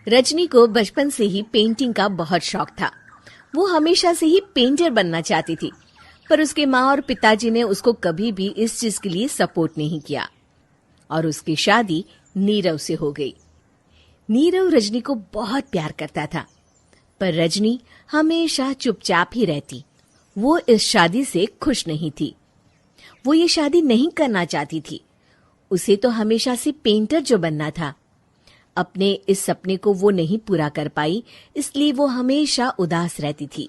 रजनी को बचपन से ही पेंटिंग का बहुत शौक था। वो हमेशा से ही पेंटर बनना चाहती थी, पर उसके माँ और पिताजी ने उसको कभी भी इस चीज के लिए सपोर्ट नहीं किया और उसकी शादी नीरव से हो गई। नीरव रजनी को बहुत प्यार करता था, पर रजनी हमेशा चुपचाप ही रहती। वो इस शादी से खुश नहीं थी। वो ये शादी नहीं करना चाहती थी। उसे तो हमेशा से पेंटर जो बनना था। अपने इस सपने को वो नहीं पूरा कर पाई, इसलिए वो हमेशा उदास रहती थी।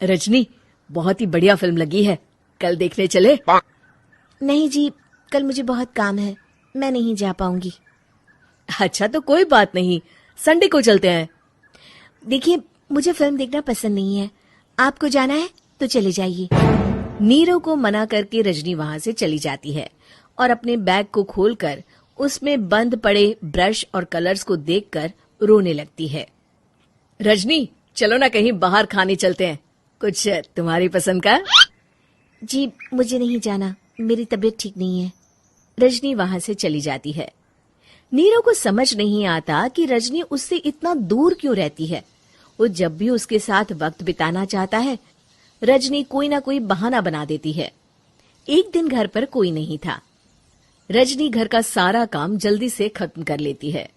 रजनी, बहुत ही बढ़िया फिल्म लगी है, कल देखने चले? नहीं जी, कल मुझे बहुत काम है, मैं नहीं जा पाऊंगी। अच्छा तो कोई बात नहीं, संडे को चलते हैं। देखिए, मुझे फिल्म देखना पसंद नहीं है। आपको जाना है तो चले जाइए। नीरव को मना करके रजनी वहां से चली जाती है और अपने बैग को खोलकर उसमें बंद पड़े ब्रश और कलर्स को देखकर रोने लगती है। रजनी, चलो ना कहीं बाहर खाने चलते हैं, कुछ तुम्हारी पसंद का। जी, मुझे नहीं जाना, मेरी तबीयत ठीक नहीं है। रजनी वहां से चली जाती है। नीरव को समझ नहीं आता कि रजनी उससे इतना दूर क्यों रहती है। वो जब भी उसके साथ वक्त बिताना चाहता है, रजनी कोई ना कोई बहाना बना देती है। एक दिन घर पर कोई नहीं था। रजनी घर का सारा काम जल्दी से खत्म कर लेती है।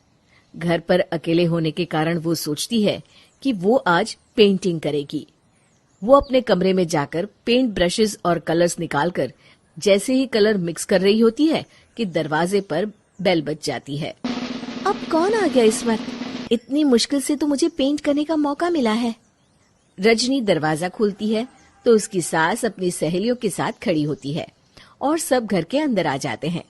घर पर अकेले होने के कारण वो सोचती है कि वो आज पेंटिंग करेगी। वो अपने कमरे में जाकर पेंट ब्रशेस और कलर्स निकालकर जैसे ही कलर मिक्स कर रही होती है कि दरवाजे पर बेल बज जाती है। अब कौन आ गया इस वक्त? इतनी मुश्किल से तो मुझे पेंट करने का मौका मिला है। रजनी दरवाजा खोलती है तो उसकी सास अपनी सहेलियों के साथ खड़ी होती है और सब घर के अंदर आ जाते हैं।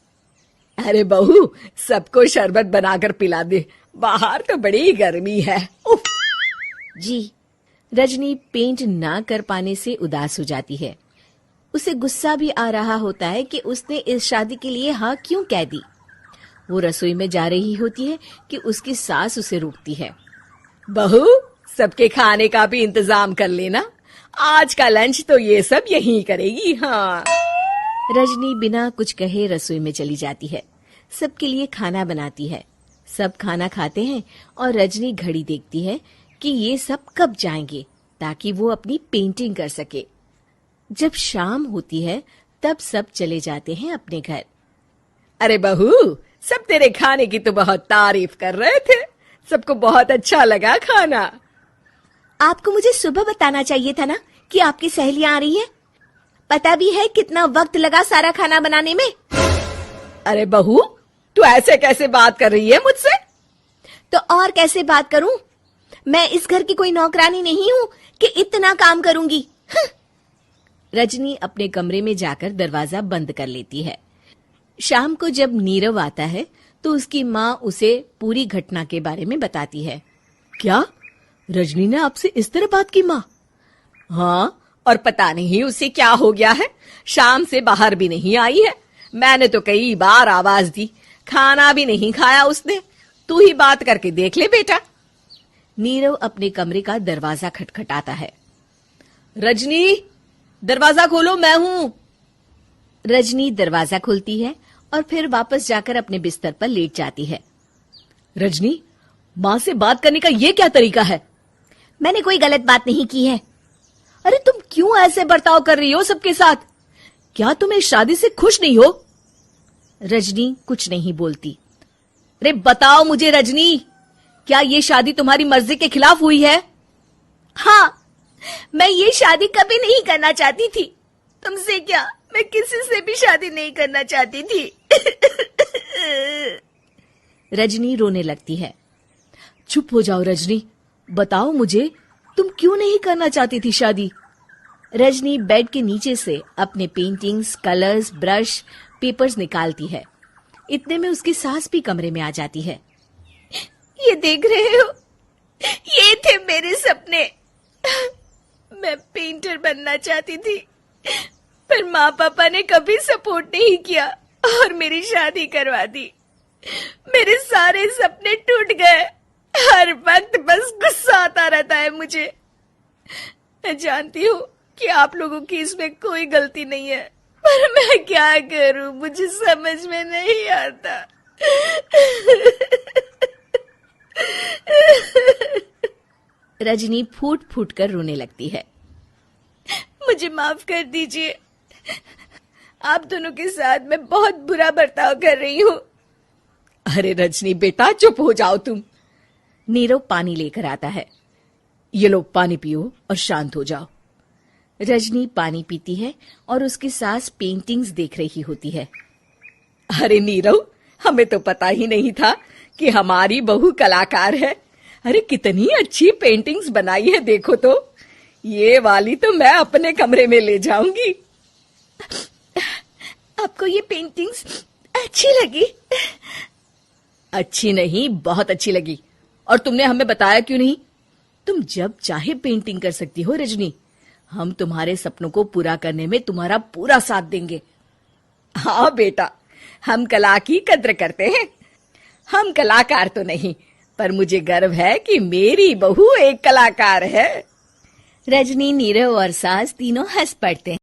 अरे बहू, सबको शरबत बनाकर पिला दे, बाहर तो बड़ी गर्मी है। उफ। जी। रजनी पेंट ना कर पाने से उदास हो जाती है। उसे गुस्सा भी आ रहा होता है कि उसने इस शादी के लिए हाँ क्यों कह दी। वो रसोई में जा रही होती है कि उसकी सास उसे रोकती है। बहू, सबके खाने का भी इंतजाम कर लेना, आज का लंच तो ये सब यहीं करेगी। हाँ। रजनी बिना कुछ कहे रसोई में चली जाती है। सबके लिए खाना बनाती है। सब खाना खाते हैं और रजनी घड़ी देखती है कि ये सब कब जाएंगे ताकि वो अपनी पेंटिंग कर सके। जब शाम होती है तब सब चले जाते हैं अपने घर। अरे बहू, सब तेरे खाने की तो बहुत तारीफ कर रहे थे, सबको बहुत अच्छा लगा खाना। आपको मुझे सुबह बताना चाहिए था ना कि आपकी सहेलियां आ रही है। पता भी है कितना वक्त लगा सारा खाना बनाने में। अरे बहू, तू ऐसे कैसे बात कर रही है मुझसे? तो और कैसे बात करूं? मैं इस घर की कोई नौकरानी नहीं हूं कि इतना काम करूंगी। रजनी अपने कमरे में जाकर दरवाजा बंद कर लेती है। शाम को जब नीरव आता है तो उसकी माँ उसे पूरी घटना के बारे में बताती है। क्या रजनी ने आपसे इस तरह बात की माँ? हाँ, और पता नहीं उसे क्या हो गया है, शाम से बाहर भी नहीं आई है। मैंने तो कई बार आवाज दी, खाना भी नहीं खाया उसने। तू ही बात करके देख ले बेटा। नीरव अपने कमरे का दरवाजा खटखटाता है। रजनी, दरवाजा खोलो, मैं हूं। रजनी दरवाजा खोलती है और फिर वापस जाकर अपने बिस्तर पर लेट जाती है। रजनी, माँ से बात करने का ये क्या तरीका है? मैंने कोई गलत बात नहीं की है। अरे तुम क्यों ऐसे बर्ताव कर रही हो सबके साथ? क्या तुम इस शादी से खुश नहीं हो? रजनी कुछ नहीं बोलती। अरे बताओ मुझे रजनी, क्या ये शादी तुम्हारी मर्जी के खिलाफ हुई है? हाँ, मैं ये शादी कभी नहीं करना चाहती थी। तुमसे क्या, मैं किसी से भी शादी नहीं करना चाहती थी। रजनी रोने लगती है। चुप हो जाओ रजनी, बताओ मुझे, तुम क्यों नहीं करना चाहती थी शादी? रजनी बेड के नीचे से अपने पेंटिंग्स, कलर्स, ब्रश, पेपर्स निकालती है। इतने में उसकी सास भी कमरे में आ जाती है। ये देख रहे हो, ये थे मेरे सपने। मैं पेंटर बनना चाहती थी, पर माँ पापा ने कभी सपोर्ट नहीं किया और मेरी शादी करवा दी। मेरे सारे सपने टूट गए। हर वक्त बस गुस्सा आता रहता है मुझे। मैं जानती हूँ कि आप लोगों की इसमें कोई गलती नहीं है, पर मैं क्या करूँ, मुझे समझ में नहीं आता। रजनी फूट फूट कर रोने लगती है। मुझे माफ कर दीजिए, आप दोनों के साथ मैं बहुत बुरा बर्ताव कर रही हूँ। अरे रजनी बेटा, चुप हो जाओ तुम। नीरव पानी लेकर आता है। ये लो पानी पियो और शांत हो जाओ। रजनी पानी पीती है और उसकी सास पेंटिंग्स देख रही होती है। अरे नीरव, हमें तो पता ही नहीं था कि हमारी बहू कलाकार है। अरे कितनी अच्छी पेंटिंग्स बनाई है, देखो तो। ये वाली तो मैं अपने कमरे में ले जाऊंगी। आपको ये पेंटिंग्स अच्छी लगी? अच्छी नहीं, बहुत अच्छी लगी। और तुमने हमें बताया क्यों नहीं? तुम जब चाहे पेंटिंग कर सकती हो रजनी। हम तुम्हारे सपनों को पूरा करने में तुम्हारा पूरा साथ देंगे। हाँ बेटा, हम कला की कद्र करते हैं। हम कलाकार तो नहीं, पर मुझे गर्व है कि मेरी बहू एक कलाकार है। रजनी, नीरव और सास तीनों हंस पड़ते हैं।